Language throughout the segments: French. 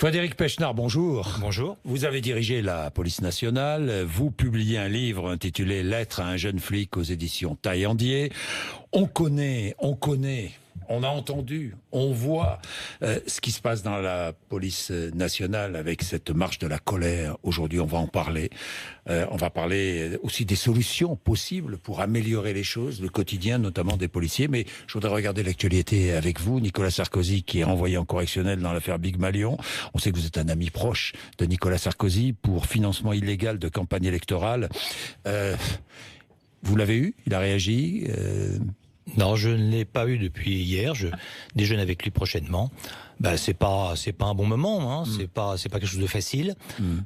Frédéric Pechnard, bonjour. Bonjour. Vous avez dirigé la police nationale. Vous publiez un livre intitulé « Lettre à un jeune flic » aux éditions Taillandier. On connaît, on a entendu, on voit ce qui se passe dans la police nationale avec cette marche de la colère. Aujourd'hui, on va en parler. On va parler aussi des solutions possibles pour améliorer les choses, le quotidien notamment des policiers. Mais je voudrais regarder l'actualité avec vous. Nicolas Sarkozy qui est renvoyé en correctionnel dans l'affaire Big Malion. On sait que vous êtes un ami proche de Nicolas Sarkozy pour financement illégal de campagne électorale. Vous l'avez eu? Il a réagi? Non, je ne l'ai pas eu depuis hier. Je déjeune avec lui prochainement. C'est pas un bon moment, hein. C'est pas quelque chose de facile.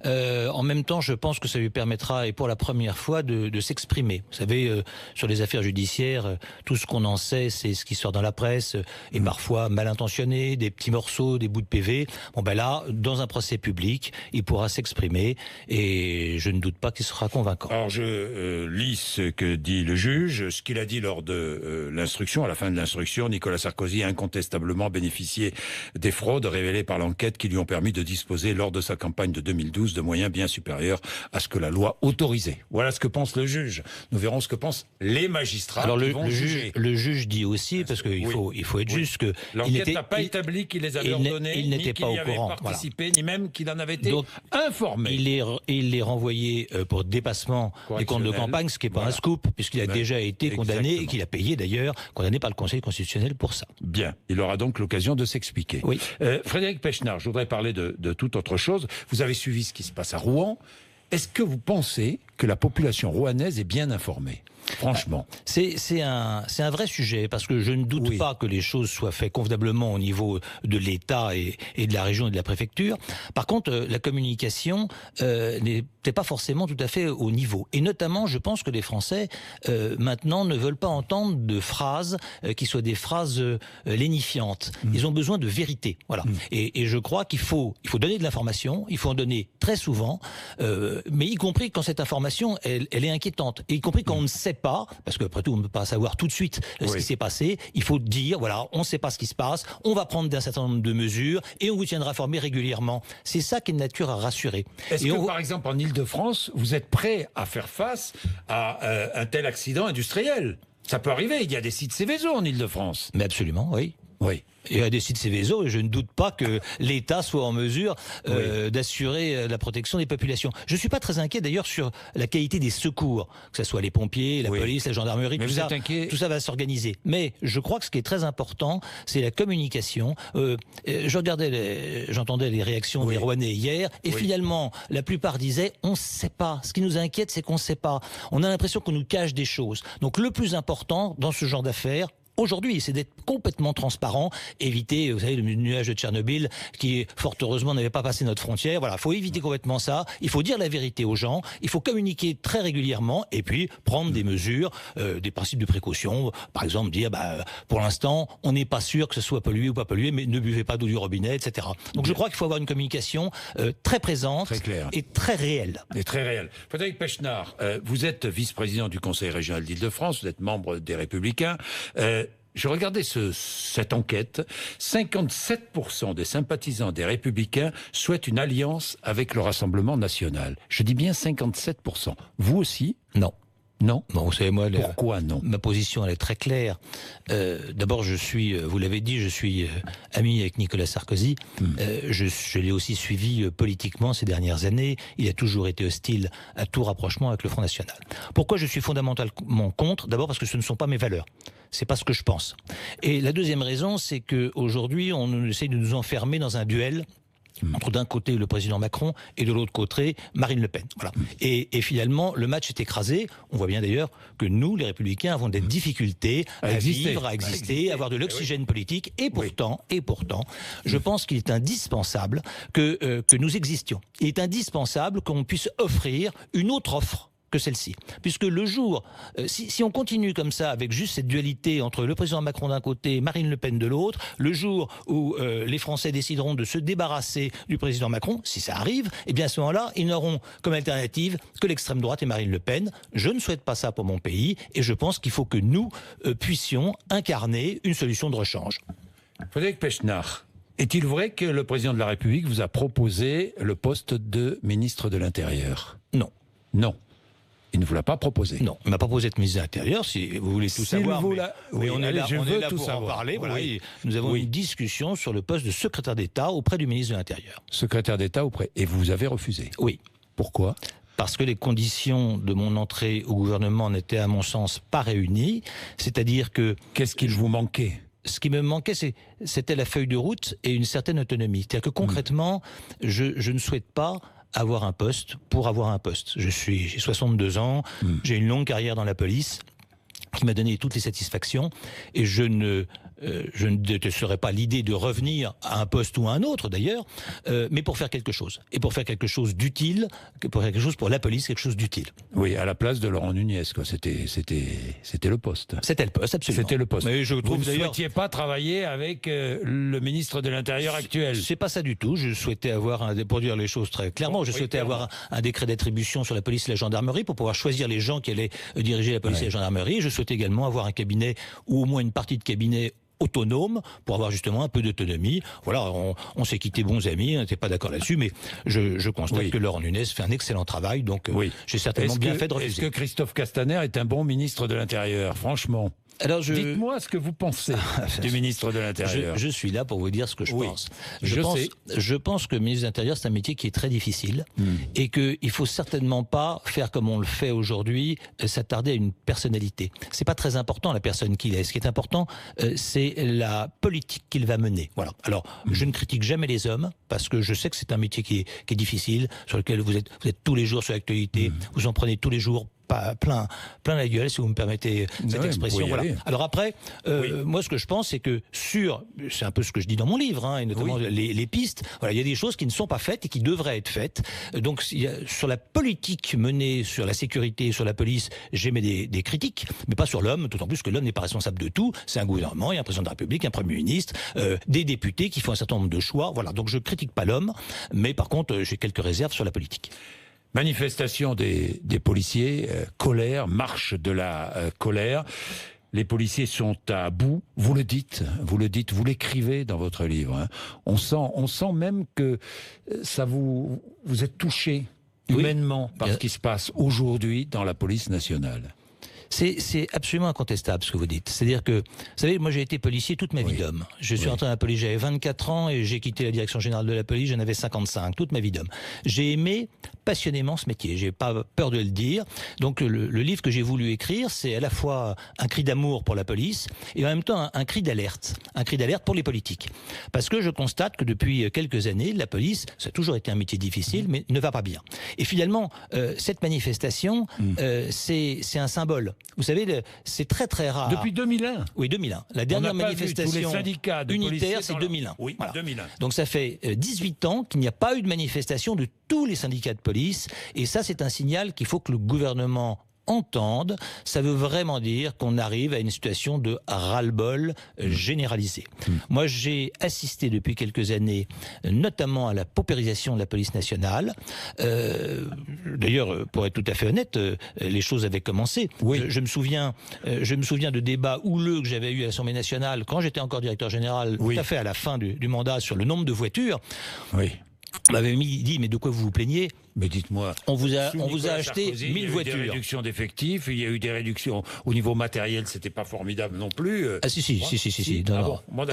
En même temps, je pense que ça lui permettra, et pour la première fois, de s'exprimer. Vous savez, sur les affaires judiciaires, tout ce qu'on en sait, c'est ce qui sort dans la presse, et parfois mal intentionné, des petits morceaux, des bouts de PV. Là, dans un procès public, il pourra s'exprimer, et je ne doute pas qu'il sera convaincant. Alors, je lis ce que dit le juge, ce qu'il a dit lors de l'instruction. À la fin de l'instruction, Nicolas Sarkozy a incontestablement bénéficié des fraudes révélées par l'enquête qui lui ont permis de disposer lors de sa campagne de 2012 de moyens bien supérieurs à ce que la loi autorisait. Voilà ce que pense le juge. Nous verrons ce que pensent les magistrats. Alors qui vont juger. Le juge dit aussi, parce qu'il faut être juste, que l'enquête n'a pas établi qu'il les avait ordonnés, il n'était pas au courant, participé, ni même qu'il en avait été informé. Il est renvoyé pour dépassement des comptes de campagne, ce qui n'est pas un scoop, puisqu'il a déjà été condamné et qu'il a payé d'ailleurs, condamné par le Conseil constitutionnel pour ça. Bien, il aura donc l'occasion de s'expliquer. Oui. Frédéric Pechnard, je voudrais parler de toute autre chose. Vous avez suivi ce qui se passe à Rouen. Est-ce que vous pensez que la population rouennaise est bien informée ? Franchement. C'est un vrai sujet, parce que je ne doute pas que les choses soient faites convenablement au niveau de l'État et de la région et de la préfecture. Par contre, la communication n'était pas forcément tout à fait au niveau. Et notamment, je pense que les Français, maintenant, ne veulent pas entendre de phrases qui soient des phrases lénifiantes. Ils ont besoin de vérité. Voilà. Et je crois qu'il faut donner de l'information, il faut en donner très souvent, mais y compris quand cette information, elle est inquiétante. Et y compris quand on ne sait pas, parce qu'après tout, on ne peut pas savoir tout de suite ce qui s'est passé. Il faut dire, voilà, on ne sait pas ce qui se passe, on va prendre un certain nombre de mesures et on vous tiendra informé régulièrement. C'est ça qui est de nature à rassurer. Est-ce que, par exemple, en Île-de-France, vous êtes prêt à faire face à un tel accident industriel? Ça peut arriver, il y a des sites Seveso en Île-de-France. Mais absolument, oui. Oui. Il y a des sites Seveso et je ne doute pas que l'État soit en mesure d'assurer la protection des populations. Je ne suis pas très inquiet d'ailleurs sur la qualité des secours, que ce soit les pompiers, la police, la gendarmerie, tout ça va s'organiser. Mais je crois que ce qui est très important, c'est la communication. J'entendais les réactions des Rouennais hier, et finalement, la plupart disaient « on ne sait pas ». Ce qui nous inquiète, c'est qu'on ne sait pas. On a l'impression qu'on nous cache des choses. Donc le plus important dans ce genre d'affaires, aujourd'hui, c'est d'être complètement transparent, éviter, vous savez, le nuage de Tchernobyl qui, fort heureusement, n'avait pas passé notre frontière. Voilà, il faut éviter complètement ça. Il faut dire la vérité aux gens. Il faut communiquer très régulièrement et puis prendre des mesures, des principes de précaution. Par exemple, dire, pour l'instant, on n'est pas sûr que ce soit pollué ou pas pollué, mais ne buvez pas d'eau du robinet, etc. Donc je crois qu'il faut avoir une communication très présente, très claire et très réelle. Et très réelle. Frédéric Pechnard, vous êtes vice-président du Conseil régional d'Île-de-France, vous êtes membre des Républicains. Je regardais cette enquête. 57% des sympathisants des Républicains souhaitent une alliance avec le Rassemblement national. Je dis bien 57%. Vous aussi ? Non. Non. Bon, vous savez, moi, pourquoi non? Ma position, elle est très claire. D'abord, je suis, vous l'avez dit, je suis ami avec Nicolas Sarkozy. Je l'ai aussi suivi politiquement ces dernières années. Il a toujours été hostile à tout rapprochement avec le Front National. Pourquoi je suis fondamentalement contre? D'abord parce que ce ne sont pas mes valeurs. C'est pas ce que je pense. Et la deuxième raison, c'est que aujourd'hui, on essaie de nous enfermer dans un duel entre d'un côté le président Macron et de l'autre côté Marine Le Pen. Voilà. Et finalement, le match est écrasé. On voit bien d'ailleurs que nous, les Républicains, avons des difficultés à vivre, à exister, à avoir de l'oxygène politique. Et pourtant, je pense qu'il est indispensable que nous existions. Il est indispensable qu'on puisse offrir une autre offre que celle-ci. Puisque le jour, si on continue comme ça, avec juste cette dualité entre le président Macron d'un côté et Marine Le Pen de l'autre, le jour où les Français décideront de se débarrasser du président Macron, si ça arrive, eh bien à ce moment-là, ils n'auront comme alternative que l'extrême droite et Marine Le Pen. Je ne souhaite pas ça pour mon pays, et je pense qu'il faut que nous puissions incarner une solution de rechange. Frédéric Pechnard, Est-il vrai que le président de la République vous a proposé le poste de ministre de l'Intérieur? Non. Non. Il ne vous l'a pas proposé. Non, il m'a pas proposé d'être ministre de l'Intérieur, si vous voulez tout savoir. Mais on est là, pour en parler. Voilà, Oui. nous avons une discussion sur le poste de secrétaire d'État auprès du ministre de l'Intérieur. Secrétaire d'État auprès. Et vous avez refusé? Oui. Pourquoi? Parce que les conditions de mon entrée au gouvernement n'étaient, à mon sens, pas réunies. C'est-à-dire que... Qu'est-ce qu'il vous manquait? Ce qui me manquait, c'était la feuille de route et une certaine autonomie. C'est-à-dire que concrètement, je ne souhaite pas avoir un poste pour avoir un poste. J'ai 62 ans, j'ai une longue carrière dans la police qui m'a donné toutes les satisfactions et je ne détesterais pas l'idée de revenir à un poste ou à un autre d'ailleurs, mais pour faire quelque chose. Et pour faire quelque chose d'utile, pour faire quelque chose pour la police, quelque chose d'utile. Oui, à la place de Laurent Nunez, quoi. C'était le poste. C'était le poste, absolument. C'était le poste. Mais je trouve vous ne souhaitiez pas travailler avec le ministre de l'Intérieur actuel? C'est pas ça du tout. Je souhaitais avoir, pour dire les choses très clairement, souhaitais avoir un décret d'attribution sur la police et la gendarmerie pour pouvoir choisir les gens qui allaient diriger la police et la gendarmerie. Je souhaitais également avoir un cabinet, ou au moins une partie de cabinet autonome, pour avoir justement un peu d'autonomie. Voilà, on s'est quittés bons amis, on n'était pas d'accord là-dessus, mais je constate que Laurent Nunez fait un excellent travail, donc j'ai certainement bien fait de refuser. Est-ce que Christophe Castaner est un bon ministre de l'Intérieur, franchement? Alors dites-moi ce que vous pensez du ministre de l'Intérieur. Je suis là pour vous dire ce que je pense. Je pense que le ministre de l'Intérieur, c'est un métier qui est très difficile et qu'il faut certainement pas faire comme on le fait aujourd'hui, s'attarder à une personnalité. C'est pas très important la personne qu'il est. Ce qui est important, c'est la politique qu'il va mener. Voilà. Alors, je ne critique jamais les hommes parce que je sais que c'est un métier qui est difficile, sur lequel vous êtes tous les jours sur l'actualité, vous en prenez tous les jours plein la gueule, si vous me permettez cette expression. Voilà. Alors après, moi ce que je pense, c'est que c'est un peu ce que je dis dans mon livre, et notamment les pistes, voilà, il y a des choses qui ne sont pas faites et qui devraient être faites. Donc sur la politique menée sur la sécurité et sur la police, j'émets des critiques, mais pas sur l'homme, d'autant plus que l'homme n'est pas responsable de tout. C'est un gouvernement, il y a un président de la République, un Premier ministre, des députés qui font un certain nombre de choix. Voilà, donc je critique pas l'homme, mais par contre j'ai quelques réserves sur la politique. Manifestation des policiers, colère, marche de la colère. Les policiers sont à bout. Vous le dites, vous l'écrivez dans votre livre. On sent même que ça vous êtes touché humainement par ce qui se passe aujourd'hui dans la police nationale. C'est absolument incontestable ce que vous dites. C'est-à-dire que, vous savez, moi j'ai été policier toute ma vie d'homme. Je suis entré dans la police, j'avais 24 ans et j'ai quitté la direction générale de la police, j'en avais 55, toute ma vie d'homme. J'ai aimé passionnément ce métier, j'ai pas peur de le dire. Donc le livre que j'ai voulu écrire, c'est à la fois un cri d'amour pour la police et en même temps un cri d'alerte pour les politiques. Parce que je constate que depuis quelques années, la police, ça a toujours été un métier difficile, mais ne va pas bien. Et finalement, cette manifestation, c'est un symbole. Vous savez, c'est très très rare. Depuis 2001. Oui, 2001. La dernière manifestation unitaire, c'est 2001. Oui, voilà. 2001. Donc ça fait 18 ans qu'il n'y a pas eu de manifestation de tous les syndicats de police. Et ça, c'est un signal qu'il faut que le gouvernement entende. Ça veut vraiment dire qu'on arrive à une situation de ras-le-bol généralisé. Moi, j'ai assisté depuis quelques années, notamment à la paupérisation de la police nationale. D'ailleurs, pour être tout à fait honnête, les choses avaient commencé. Je me souviens de débats houleux que j'avais eu à l'Assemblée nationale quand j'étais encore directeur général, tout à fait à la fin du mandat, sur le nombre de voitures. On m'avait dit, mais de quoi vous vous plaignez? Mais dites-moi, on vous a acheté 1000 voitures. Il y a eu des réductions d'effectifs, il y a eu des réductions au niveau matériel, c'était pas formidable non plus. Ah si.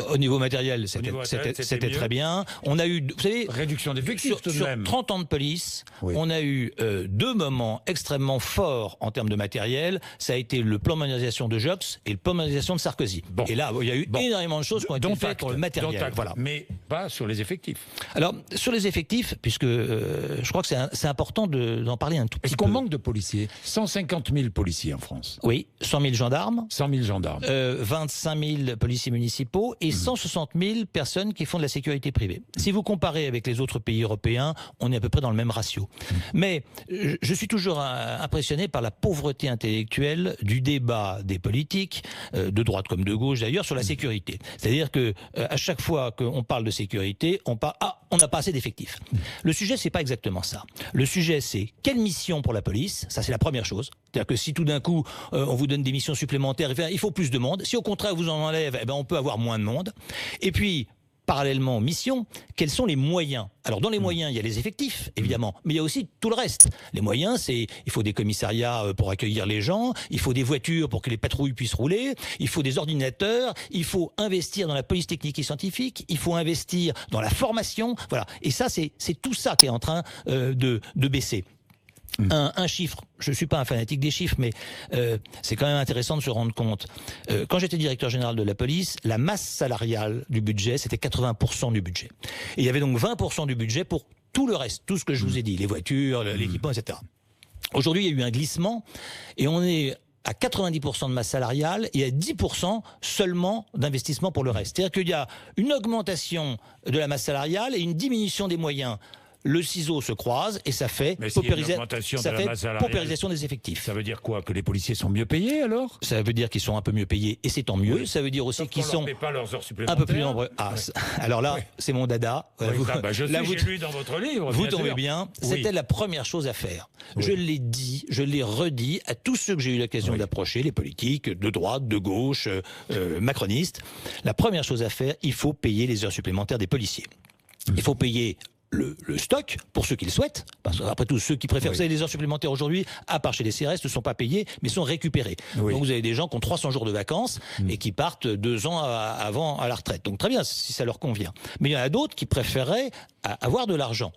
Au niveau matériel, c'était très bien. On a eu, vous savez, réduction d'effectifs tout de même. Sur 30 ans de police, on a eu deux moments extrêmement forts en termes de matériel. Ça a été le plan de modernisation de Jox et le plan de modernisation de Sarkozy. Et là, il y a eu énormément de choses qui ont été faites pour le matériel. Voilà. Mais pas sur les effectifs. Alors, sur les effectifs, puisque je crois que c'est important d'en parler un tout petit peu. Est-ce qu'on manque de policiers? 150 000 policiers en France. Oui, 100 000 gendarmes. 100 000 gendarmes. 25 000 policiers municipaux et 160 000 personnes qui font de la sécurité privée. Si vous comparez avec les autres pays européens, on est à peu près dans le même ratio. Mais je suis toujours impressionné par la pauvreté intellectuelle du débat des politiques, de droite comme de gauche d'ailleurs, sur la sécurité. C'est-à-dire que à chaque fois qu'on parle de sécurité, on parle on n'a pas assez d'effectifs. Le sujet, c'est pas exactement ça. Le sujet, c'est quelle mission pour la police? Ça, c'est la première chose. C'est-à-dire que si tout d'un coup, on vous donne des missions supplémentaires, il faut plus de monde. Si au contraire, vous en enlève, on peut avoir moins de monde. Et puis, parallèlement aux missions, quels sont les moyens? Alors dans les moyens, il y a les effectifs, évidemment, mais il y a aussi tout le reste. Les moyens, il faut des commissariats pour accueillir les gens, il faut des voitures pour que les patrouilles puissent rouler, il faut des ordinateurs, il faut investir dans la police technique et scientifique, il faut investir dans la formation, voilà. Et ça, c'est tout ça qui est en train de baisser. Un chiffre, je suis pas un fanatique des chiffres, mais c'est quand même intéressant de se rendre compte. Quand j'étais directeur général de la police, la masse salariale du budget, c'était 80% du budget. Et il y avait donc 20% du budget pour tout le reste, tout ce que je vous ai dit, les voitures, l'équipement, etc. Aujourd'hui, il y a eu un glissement et on est à 90% de masse salariale et à 10% seulement d'investissement pour le reste. C'est-à-dire qu'il y a une augmentation de la masse salariale et une diminution des moyens. Le ciseau se croise et ça fait paupérisation des effectifs. Ça veut dire quoi? Que les policiers sont mieux payés alors? Ça veut dire qu'ils sont un peu mieux payés et c'est tant mieux. Oui. Ça veut dire aussi qu'ils sont pas leurs heures supplémentaires. Un peu plus nombreux. Ah, oui. Alors là, c'est mon dada. Oui, j'ai lu dans votre livre. Vous tombez bien. C'était la première chose à faire. Oui. Je l'ai dit, je l'ai redit à tous ceux que j'ai eu l'occasion d'approcher, les politiques de droite, de gauche, macronistes. La première chose à faire, il faut payer les heures supplémentaires des policiers. Il faut payer le stock, pour ceux qui le souhaitent, parce qu'après tout, ceux qui préfèrent, vous savez, les heures supplémentaires aujourd'hui, à part chez les CRS, ne sont pas payées, mais sont récupérées. Donc vous avez des gens qui ont 300 jours de vacances et qui partent 2 ans avant à la retraite. Donc très bien, si ça leur convient. Mais il y en a d'autres qui préféreraient avoir de l'argent.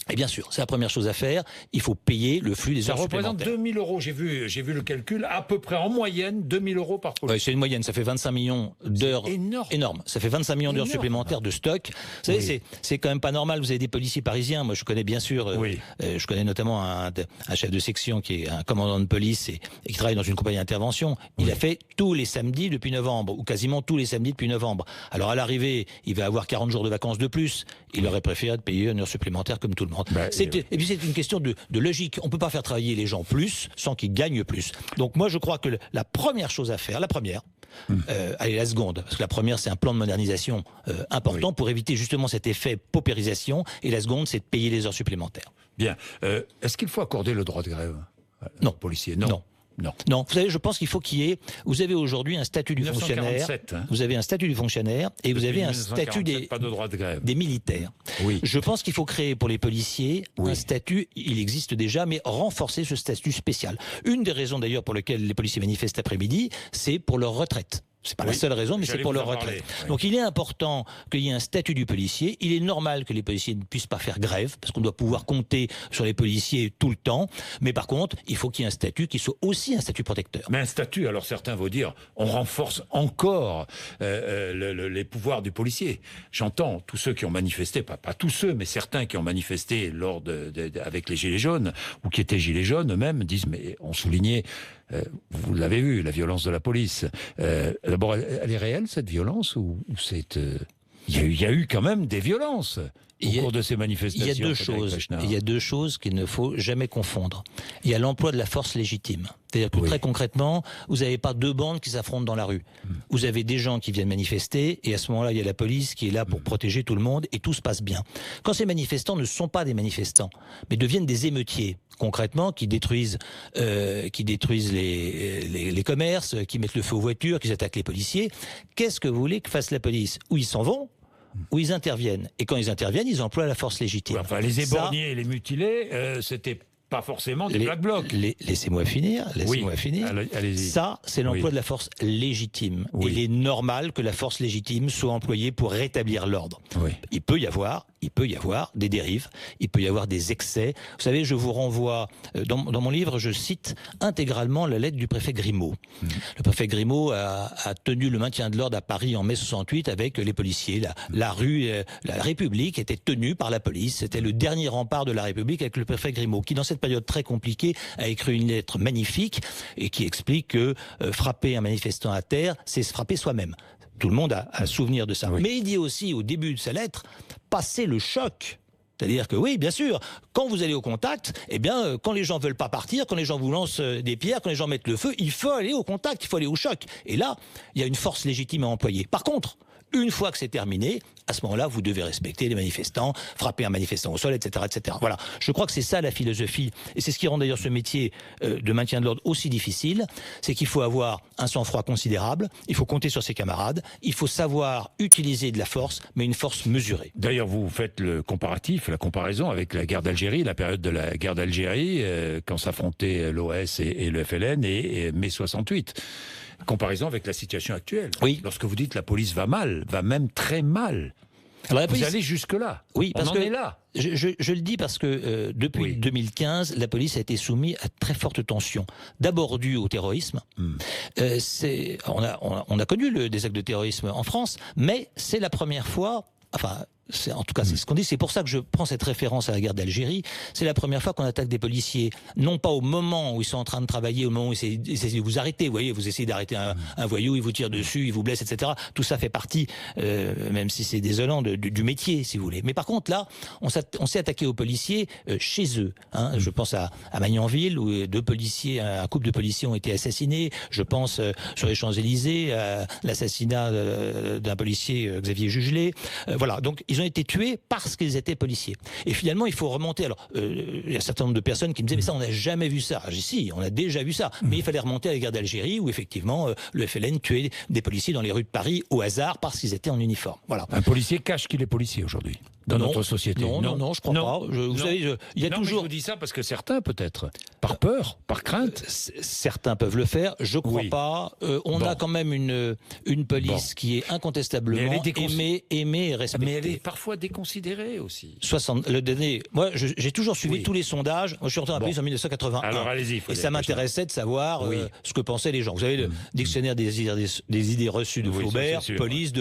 Et bien sûr, c'est la première chose à faire, il faut payer le flux des heures supplémentaires. Ça représente 2 000 euros, j'ai vu le calcul, à peu près en moyenne, 2 000 euros par policier. Oui, c'est une moyenne, ça fait 25 millions d'heures. C'est énorme. Ça fait 25 millions d'heures supplémentaires de stock. Vous savez, c'est quand même pas normal, vous avez des policiers parisiens, moi je connais bien sûr, je connais notamment un chef de section qui est un commandant de police et qui travaille dans une compagnie d'intervention. Il a fait tous les samedis depuis novembre, ou quasiment tous les samedis depuis novembre. Alors à l'arrivée, il va avoir 40 jours de vacances de plus, il aurait préféré de payer une heure supplémentaire comme tout le monde. Et puis c'est une question de logique. On peut pas faire travailler les gens plus sans qu'ils gagnent plus. Donc moi je crois que la première chose à faire, allez, la seconde, parce que la première c'est un plan de modernisation important pour éviter justement cet effet paupérisation, et la seconde c'est de payer les heures supplémentaires. Bien. Est-ce qu'il faut accorder le droit de grève aux policiers? Non, vous savez, je pense qu'il faut qu'il y ait. Vous avez aujourd'hui un statut du fonctionnaire. Vous avez un statut du fonctionnaire et vous avez un statut des militaires. Oui. Je pense qu'il faut créer pour les policiers un statut. Il existe déjà, mais renforcer ce statut spécial. Une des raisons d'ailleurs pour lesquelles les policiers manifestent cet après-midi, c'est pour leur retraite. C'est pas la seule raison, mais c'est pour leur retraite. Donc il est important qu'il y ait un statut du policier. Il est normal que les policiers ne puissent pas faire grève, parce qu'on doit pouvoir compter sur les policiers tout le temps. Mais par contre, il faut qu'il y ait un statut qui soit aussi un statut protecteur. Mais un statut, alors certains vont dire, on renforce encore les pouvoirs du policier. J'entends tous ceux qui ont manifesté, pas tous ceux, mais certains qui ont manifesté avec les Gilets jaunes, ou qui étaient Gilets jaunes eux-mêmes, disent, mais on soulignait... vous l'avez vu, la violence de la police. D'abord, elle est réelle, cette violence, ou c'est... Il y a eu quand même des violences au cours de ces manifestations. Il y a deux choses qu'il ne faut jamais confondre. Il y a l'emploi de la force légitime. C'est-à-dire que très concrètement, vous n'avez pas 2 bandes qui s'affrontent dans la rue. Vous avez des gens qui viennent manifester, et à ce moment-là, il y a la police qui est là pour protéger tout le monde, et tout se passe bien. Quand ces manifestants ne sont pas des manifestants, mais deviennent des émeutiers, concrètement, qui détruisent les commerces, qui mettent le feu aux voitures, qui attaquent les policiers, qu'est-ce que vous voulez que fasse la police? Où ils s'en vont, où ils interviennent. Et quand ils interviennent, ils emploient la force légitime. Enfin, les éborgnés et les mutilés, c'était pas forcément des Black Blocs. Laissez-moi finir. Allez-y. Ça, c'est l'emploi de la force légitime. Il est normal que la force légitime soit employée pour rétablir l'ordre. Il peut y avoir des dérives, il peut y avoir des excès. Vous savez, je vous renvoie, dans mon livre, je cite intégralement la lettre du préfet Grimaud. Le préfet Grimaud a tenu le maintien de l'ordre à Paris en mai 68 avec les policiers. La rue, la République était tenue par la police. C'était le dernier rempart de la République avec le préfet Grimaud, qui dans cette période très compliquée a écrit une lettre magnifique et qui explique que frapper un manifestant à terre, c'est se frapper soi-même. Tout le monde a souvenir de ça. Mais il dit aussi au début de sa lettre, passer le choc. C'est-à-dire que oui, bien sûr, quand vous allez au contact, quand les gens veulent pas partir, quand les gens vous lancent des pierres, quand les gens mettent le feu, il faut aller au contact, il faut aller au choc. Et là, il y a une force légitime à employer. Par contre, Une fois que c'est terminé, à ce moment-là, vous devez respecter les manifestants, frapper un manifestant au sol, etc., etc. Voilà. Je crois que c'est ça la philosophie, et c'est ce qui rend d'ailleurs ce métier de maintien de l'ordre aussi difficile, c'est qu'il faut avoir un sang-froid considérable, il faut compter sur ses camarades, il faut savoir utiliser de la force, mais une force mesurée. D'ailleurs, vous faites le comparatif, la comparaison avec la guerre d'Algérie, la période de la guerre d'Algérie, quand s'affrontaient l'OS et le FLN, et mai 68. Comparaison avec la situation actuelle. Oui. Lorsque vous dites la police va mal, va même très mal. Alors, vous allez jusque-là. Oui, parce on en est là. Je le dis parce que depuis 2015, la police a été soumise à très forte tension. D'abord dû au terrorisme. On a connu des actes de terrorisme en France, mais c'est la première fois... Enfin, en tout cas, c'est ce qu'on dit. C'est pour ça que je prends cette référence à la guerre d'Algérie. C'est la première fois qu'on attaque des policiers, non pas au moment où ils sont en train de travailler, au moment où ils essaient de vous arrêter. Vous voyez, vous essayez d'arrêter un voyou, il vous tire dessus, il vous blesse, etc. Tout ça fait partie, même si c'est désolant, du métier, si vous voulez. Mais par contre, là, on s'est attaqué aux policiers chez eux. Hein. Je pense à Magnanville, où un couple de policiers ont été assassinés. Je pense sur les Champs-Élysées à l'assassinat d'un policier, Xavier Jugelé. Voilà, donc ils ont été tués parce qu'ils étaient policiers. Et finalement, il faut remonter. Alors, il y a un certain nombre de personnes qui me disaient, mais ça, on n'a jamais vu ça. J'ai dit, si, on a déjà vu ça. Mais il fallait remonter à la guerre d'Algérie, où effectivement, le FLN tuait des policiers dans les rues de Paris au hasard parce qu'ils étaient en uniforme. Voilà. Un policier cache qu'il est policier aujourd'hui dans notre société. Non, je crois pas. Vous savez, il y a toujours. Mais je vous dis ça parce que certains, peut-être, par peur, par crainte. Certains peuvent le faire. Je crois pas. On a quand même une police qui est incontestablement aimée et respectée. Mais elle est parfois déconsidérée aussi. Moi, j'ai toujours suivi tous les sondages. Moi, je suis rentré dans la police en 1981. Alors, allez-y. Et ça m'intéressait de savoir ce que pensaient les gens. Vous savez, le dictionnaire des idées reçues de Flaubert, police,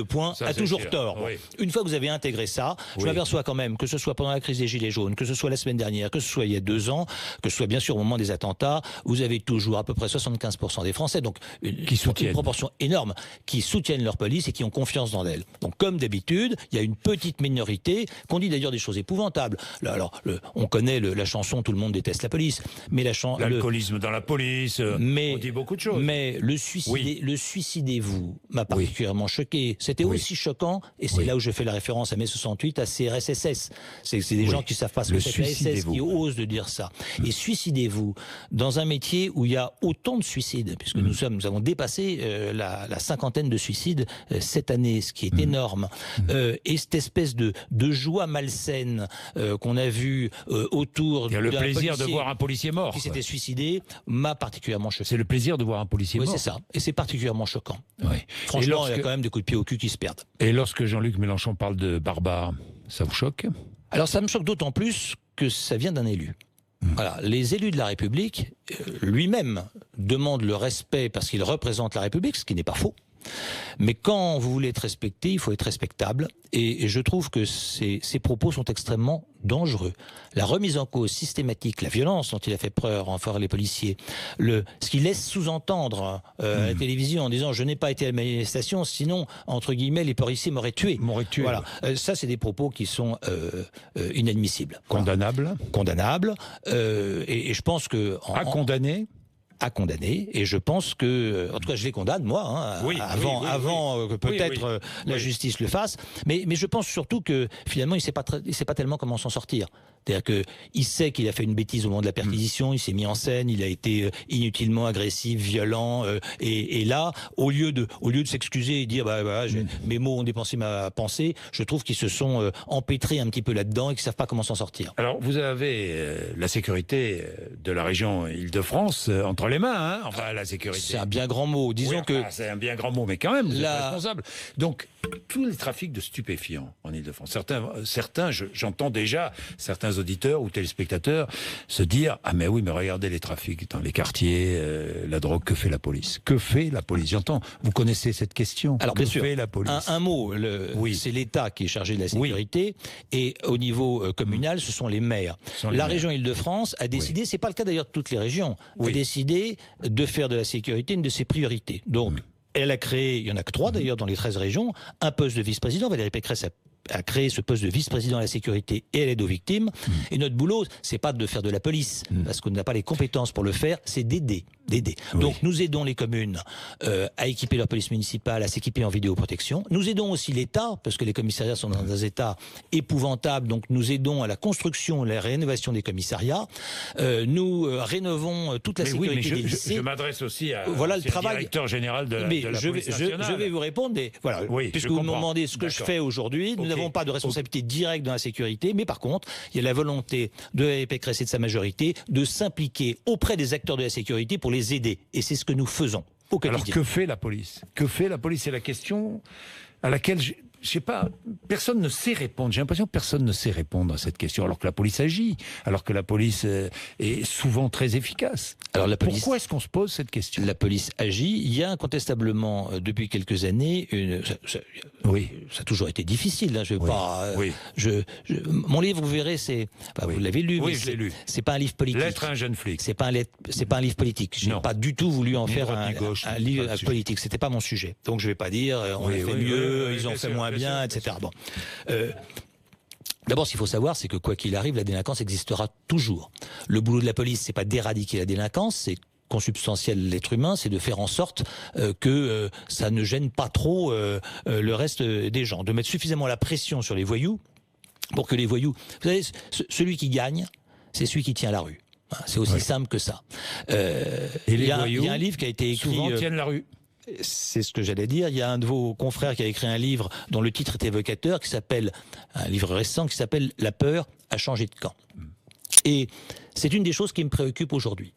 a toujours tort. Bon. Une fois que vous avez intégré ça, je m'aperçois quand même, que ce soit pendant la crise des Gilets jaunes, que ce soit la semaine dernière, que ce soit il y a 2 ans, que ce soit bien sûr au moment des attentats, vous avez toujours à peu près 75% des Français, donc une proportion énorme, qui soutiennent leur police et qui ont confiance dans elle. Donc comme d'habitude, il y a une petite minorité, qu'on dit d'ailleurs des choses épouvantables. Là, alors, on connaît la chanson « Tout le monde déteste la police », mais l'alcoolisme dans la police, on dit beaucoup de choses. Mais le suicidez-vous m'a particulièrement choqué. C'était aussi choquant, et c'est là où je fais la référence à mai 68, à CRSSS. C'est des gens qui ne savent pas ce que c'est que la SS, qui osent de dire ça. Et suicidez-vous dans un métier où il y a autant de suicides, puisque nous avons dépassé la 50aine de suicides cette année, ce qui est énorme. Et cette espèce de joie malsaine qu'on a vue autour le plaisir de voir un policier mort qui s'était suicidé m'a particulièrement choqué. C'est le plaisir de voir un policier mort. Oui, c'est ça. Et c'est particulièrement choquant. Franchement, il y a quand même des coups de pied au cul qui se perdent. Et lorsque Jean-Luc Mélenchon parle de barbares, ça vous choque? Alors ça me choque d'autant plus que ça vient d'un élu. Voilà, les élus de la République, lui-même, demandent le respect parce qu'il représente la République, ce qui n'est pas faux. Mais quand vous voulez être respecté, il faut être respectable. Et je trouve que ces propos sont extrêmement dangereux. La remise en cause systématique, la violence dont il a fait preuve envers les policiers, ce qu'il laisse sous-entendre à la télévision en disant « je n'ai pas été à la manifestation, sinon, entre guillemets, les policiers m'auraient tué ». Voilà. Ça, c'est des propos qui sont inadmissibles. Condamnables. Condamnables. Et je pense que... À condamner, et je pense que, en tout cas je les condamne moi, avant que peut-être la justice le fasse, mais je pense surtout que finalement il sait pas tellement comment s'en sortir. C'est-à-dire que il sait qu'il a fait une bêtise au moment de la perquisition, il s'est mis en scène, il a été inutilement agressif, violent, et là, au lieu de s'excuser et dire mes mots ont dépensé ma pensée, je trouve qu'ils se sont empêtrés un petit peu là-dedans et qu'ils savent pas comment s'en sortir. Alors vous avez la sécurité de la région Île-de-France entre les mains, enfin la sécurité. C'est un bien grand mot, disons que... C'est un bien grand mot, mais quand même, vous êtes responsable. Donc, tous les trafics de stupéfiants en Île-de-France, certains j'entends déjà certains auditeurs ou téléspectateurs se dire « Ah mais oui, mais regardez les trafics dans les quartiers, la drogue, que fait la police ?» Que fait la police? J'entends, vous connaissez cette question. Alors bien sûr, fait la police? Un mot, c'est l'État qui est chargé de la sécurité, et au niveau communal, ce sont les maires. La région Île-de-France a décidé, c'est pas le cas d'ailleurs de toutes les régions, a décidé de faire de la sécurité une de ses priorités. Donc, elle a créé, il y en a que 3 d'ailleurs dans les 13 régions, un poste de vice-président. Valérie Pécresse a a créé ce poste de vice-président à la sécurité et à l'aide aux victimes. Et notre boulot, c'est pas de faire de la police, parce qu'on n'a pas les compétences pour le faire, c'est d'aider. Oui. Donc nous aidons les communes à équiper leur police municipale, à s'équiper en vidéoprotection. Nous aidons aussi l'État, parce que les commissariats sont dans des états épouvantables, donc nous aidons à la construction, la rénovation des commissariats. Nous rénovons toute la sécurité des lycées. Je m'adresse aussi à voilà le directeur général de la police nationale. Je vais vous répondre, voilà, puisque vous me demandez ce que je fais aujourd'hui. Nous n'avons pas de responsabilité directe dans la sécurité, mais par contre, il y a la volonté de Valérie Pécresse et de sa majorité de s'impliquer auprès des acteurs de la sécurité pour les aider. Et c'est ce que nous faisons au quotidien. Alors que fait la police? Que fait la police? C'est la question à laquelle je sais pas, personne ne sait répondre. J'ai l'impression que personne ne sait répondre à cette question, alors que la police agit, alors que la police est souvent très efficace. Alors pourquoi est-ce qu'on se pose cette question? La police agit. Il y a incontestablement, depuis quelques années, ça a toujours été difficile. Hein, je vais pas. Mon livre, vous verrez, c'est. Vous l'avez lu. Oui, je l'ai lu. C'est pas un livre politique. Lettre à un jeune flic. C'est pas un livre politique. J'ai pas du tout voulu en faire un livre politique. C'était pas mon sujet. Donc je vais pas dire on a fait mieux, ils ont fait moins bien, etc. Bon. D'abord, ce qu'il faut savoir, c'est que quoi qu'il arrive, la délinquance existera toujours. Le boulot de la police, c'est pas d'éradiquer la délinquance, c'est consubstantiel l'être humain, c'est de faire en sorte que ça ne gêne pas trop le reste des gens, de mettre suffisamment la pression sur les voyous pour que les voyous... Vous savez, celui qui gagne, c'est celui qui tient la rue. C'est aussi simple que ça. Et les voyous, il y a un livre qui a été écrit... souvent tiennent la rue. C'est ce que j'allais dire. Il y a un de vos confrères qui a écrit un livre dont le titre est évocateur, un livre récent qui s'appelle « La peur a changé de camp ». Et c'est une des choses qui me préoccupe aujourd'hui.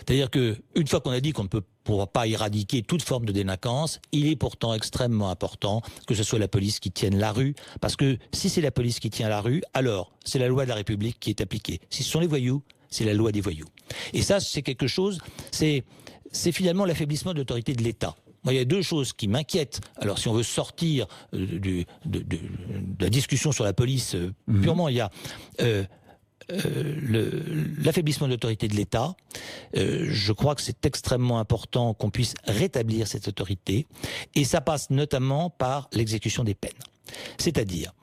C'est-à-dire qu'une fois qu'on a dit qu'on ne pourra pas éradiquer toute forme de délinquance, il est pourtant extrêmement important que ce soit la police qui tienne la rue, parce que si c'est la police qui tient la rue, alors c'est la loi de la République qui est appliquée. Si ce sont les voyous, c'est la loi des voyous. Et ça, c'est quelque chose, c'est finalement l'affaiblissement de l'autorité de l'État. Moi, il y a deux choses qui m'inquiètent. Alors, si on veut sortir de la discussion sur la police purement, il y a l'affaiblissement de l'autorité de l'État. Je crois que c'est extrêmement important qu'on puisse rétablir cette autorité. Et ça passe notamment par l'exécution des peines. C'est-à-dire...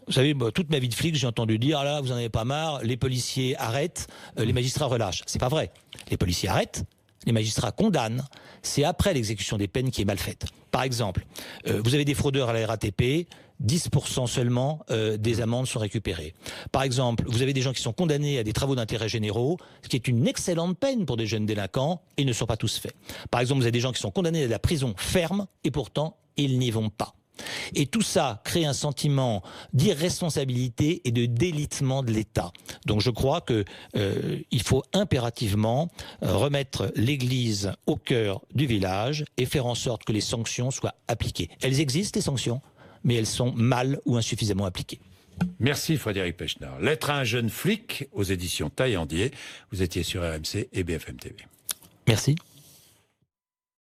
Vous savez, toute ma vie de flic, j'ai entendu dire, là, vous en avez pas marre, les policiers arrêtent, les magistrats relâchent. C'est pas vrai. Les policiers arrêtent, les magistrats condamnent, c'est après l'exécution des peines qui est mal faite. Par exemple, vous avez des fraudeurs à la RATP, 10% seulement des amendes sont récupérées. Par exemple, vous avez des gens qui sont condamnés à des travaux d'intérêt généraux, ce qui est une excellente peine pour des jeunes délinquants, et ils ne sont pas tous faits. Par exemple, vous avez des gens qui sont condamnés à la prison ferme, et pourtant, ils n'y vont pas. Et tout ça crée un sentiment d'irresponsabilité et de délitement de l'État. Donc je crois que il faut impérativement remettre l'Église au cœur du village et faire en sorte que les sanctions soient appliquées. Elles existent, les sanctions, mais elles sont mal ou insuffisamment appliquées. Merci Frédéric Pechnard. Lettre à un jeune flic aux éditions Taillandier. Vous étiez sur RMC et BFM TV. Merci.